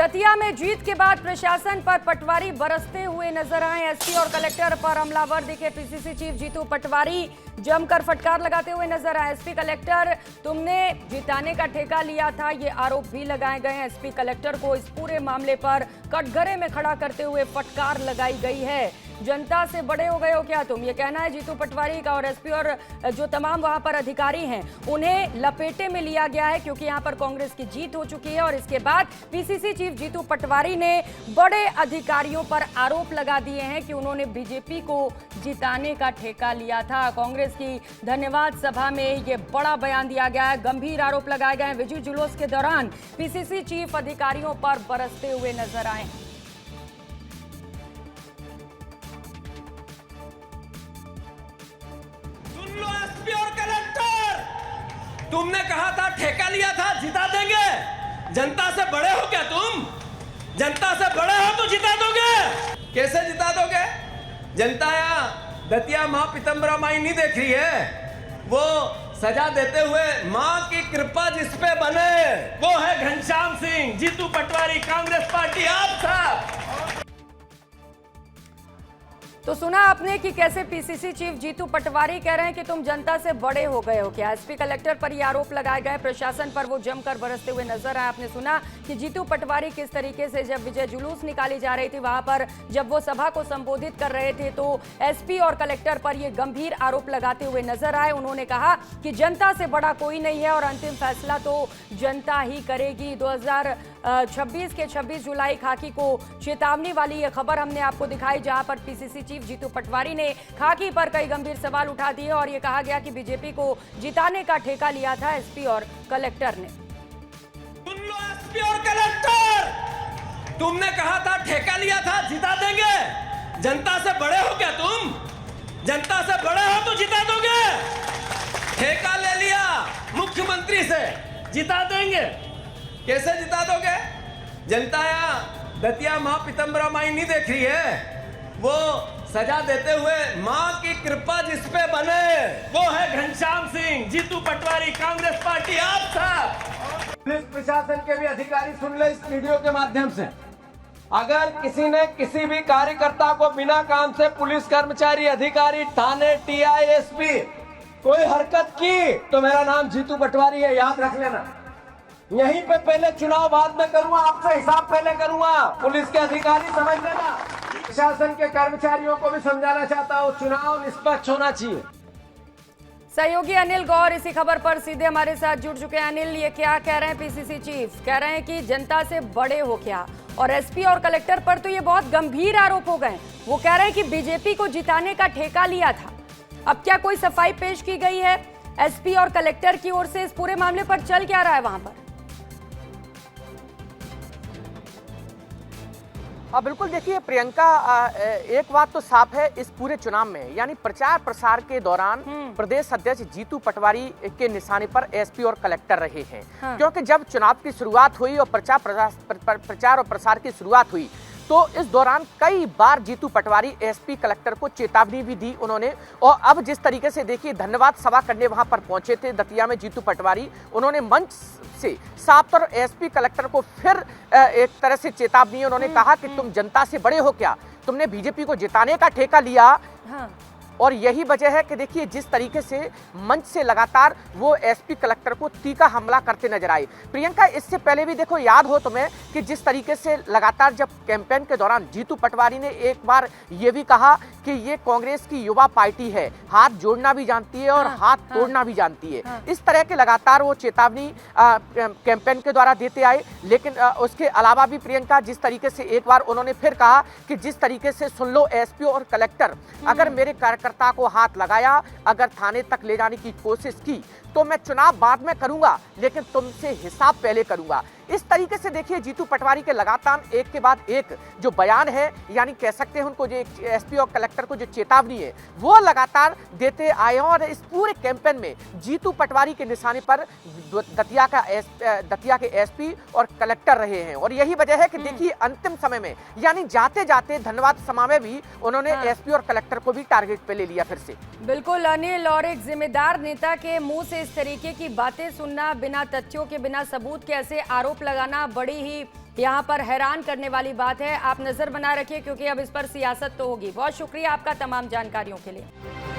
दतिया में जीत के बाद प्रशासन पर पटवारी बरसते हुए नजर आए। एसपी और कलेक्टर पर हमलावर दिखे। पीसीसी चीफ जीतू पटवारी जमकर फटकार लगाते हुए नजर आए। एसपी कलेक्टर, तुमने जिताने का ठेका लिया था, ये आरोप भी लगाए गए हैं। एसपी कलेक्टर को इस पूरे मामले पर कटघरे में खड़ा करते हुए फटकार लगाई गई है। जनता से बड़े हो गए हो क्या तुम, ये कहना है जीतू पटवारी का। और एसपी और जो तमाम वहां पर अधिकारी हैं उन्हें लपेटे में लिया गया है, क्योंकि यहां पर कांग्रेस की जीत हो चुकी है। और इसके बाद पीसीसी चीफ जीतू पटवारी ने बड़े अधिकारियों पर आरोप लगा दिए हैं कि उन्होंने बीजेपी को जिताने का ठेका लिया था। कांग्रेस की धन्यवाद सभा में ये बड़ा बयान दिया गया है, गंभीर आरोप लगाए गए हैं। विजय जुलूस के दौरान पीसीसी चीफ अधिकारियों पर बरसते हुए नजर आए। एसपी और कलेक्टर, तुमने कहा था ठेका लिया था, जिता देंगे। जनता से बड़े हो क्या तुम? जनता से बड़े हो तो जिता दोगे। कैसे जिता दोगे? जनता यहाँ दतिया माँ पीतम्बरा माई नहीं देख रही है, वो सजा देते हुए माँ की कृपा जिस पे बने वो है घनश्याम सिंह, जीतू पटवारी, कांग्रेस पार्टी, आप सब। तो सुना आपने कि कैसे पीसीसी चीफ जीतू पटवारी कह रहे हैं कि तुम जनता से बड़े हो गए हो क्या। एसपी कलेक्टर पर ये आरोप लगाए गए, प्रशासन पर वो जमकर बरसते हुए नजर आए। आपने सुना कि जीतू पटवारी किस तरीके से जब विजय जुलूस निकाली जा रही थी वहां पर जब वो सभा को संबोधित कर रहे थे तो एसपी और कलेक्टर पर ये गंभीर आरोप लगाते हुए नजर आए। उन्होंने कहा कि जनता से बड़ा कोई नहीं है और अंतिम फैसला तो जनता ही करेगी। 2026 के 26 जुलाई खाकी को चेतावनी वाली ये खबर हमने आपको दिखाई, जहां पर पीसीसी चीफ जीतू पटवारी ने खाकी पर कई गंभीर सवाल उठा दिए और ये कहा गया कि बीजेपी को जिताने का ठेका लिया था एसपी और कलेक्टर ने। सुन लो एसपी और कलेक्टर, तुमने कहा था ठेका लिया था, जिता देंगे। जनता से बड़े हो क्या तुम? जनता से बड़े हो तो जिता दोगे। ठेका ले लिया मुख्यमंत्री से, जिता देंगे। कैसे जिता दोगे? जनता यहाँ दतिया माँ पीतम्बरा माई नहीं देख रही है, वो सजा देते हुए माँ की कृपा जिस पे बने वो है घनश्याम सिंह, जीतू पटवारी, कांग्रेस पार्टी, आप सब। पुलिस प्रशासन के भी अधिकारी सुन ले इस वीडियो के माध्यम से। अगर किसी ने किसी भी कार्यकर्ता को बिना काम से पुलिस कर्मचारी, अधिकारी, थाने, टीआई, एसपी कोई हरकत की तो मेरा नाम जीतू पटवारी है, याद रख लेना। यहीं पे पहले चुनाव बाद में करूंगा, आपसे हिसाब पहले करूंगा। पुलिस के अधिकारी समझ लेना, प्रशासन के कर्मचारियों को भी समझाना चाहता हूँ, चुनाव निष्पक्ष होना चाहिए। सहयोगी अनिल गौर इसी खबर पर सीधे हमारे साथ जुड़ चुके हैं। अनिल, ये क्या कह रहे हैं पीसीसी चीफ? कह रहे हैं कि जनता से बड़े हो क्या, और एसपी और कलेक्टर पर तो ये बहुत गंभीर आरोप हो गए। वो कह रहे हैं कि बीजेपी को जिताने का ठेका लिया था। अब क्या कोई सफाई पेश की गई है एसपी और कलेक्टर की ओर से? इस पूरे मामले पर चल क्या रहा है वहां पर? बिल्कुल, देखिए प्रियंका, एक बात तो साफ है इस पूरे चुनाव में, यानी प्रचार प्रसार के दौरान प्रदेश अध्यक्ष जीतू पटवारी के निशाने पर एसपी और कलेक्टर रहे हैं। हाँ। क्योंकि जब चुनाव की शुरुआत हुई और प्रचार और प्रसार की शुरुआत हुई तो इस दौरान कई बार जीतू पटवारी एसपी कलेक्टर को चेतावनी भी दी उन्होंने। और अब जिस तरीके से देखिए धन्यवाद सभा करने वहां पर पहुंचे थे दतिया में जीतू पटवारी, उन्होंने मंच से साफ तौर एसपी कलेक्टर को फिर एक तरह से चेतावनी, उन्होंने कहा कि तुम जनता से बड़े हो क्या, तुमने बीजेपी को जिताने का ठेका लिया। हाँ। और यही वजह है कि देखिए जिस तरीके से मंच से लगातार वो एसपी कलेक्टर को तीखा हमला करते नजर आए। प्रियंका, इससे पहले भी देखो याद हो तुम्हें कि जिस तरीके से लगातार जब कैंपेन के दौरान जीतू पटवारी ने एक बार ये भी कहा कि ये कांग्रेस की युवा पार्टी है, हाथ जोड़ना भी जानती है और हाथ तोड़ना भी जानती है। इस तरह के लगातार वो चेतावनी कैंपेन के द्वारा देते आए। लेकिन उसके अलावा भी प्रियंका, जिस तरीके से एक बार उन्होंने फिर कहा कि जिस तरीके से सुन लो एसपी और कलेक्टर, अगर मेरे कार्यकर्ता को हाथ लगाया, अगर थाने तक ले जाने की कोशिश की तो मैं चुनाव बाद में करूंगा, लेकिन तुमसे हिसाब पहले करूंगा। इस तरीके से देखिए जीतू पटवारी के लगातार एक के बाद एक जो बयान है, यानी कह सकते हैं उनको जो एसपी और कलेक्टर को जो चेतावनी है वो लगातार देते आए हैं। और इस पूरे कैंपेन में जीतू पटवारी के निशाने पर दतिया के एसपी और कलेक्टर रहे हैं। और यही वजह है कि देखिए अंतिम समय में, यानी जाते जाते धन्यवाद सभा में भी उन्होंने एसपी और कलेक्टर को भी टारगेट पे ले लिया फिर से। बिल्कुल अनिल, और एक जिम्मेदार नेता के मुंह से इस तरीके की बातें सुनना, बिना तथ्यों के, बिना सबूत के ऐसे आरोप लगाना बड़ी ही यहाँ पर हैरान करने वाली बात है। आप नजर बना रखिए क्योंकि अब इस पर सियासत तो होगी। बहुत शुक्रिया आपका तमाम जानकारियों के लिए।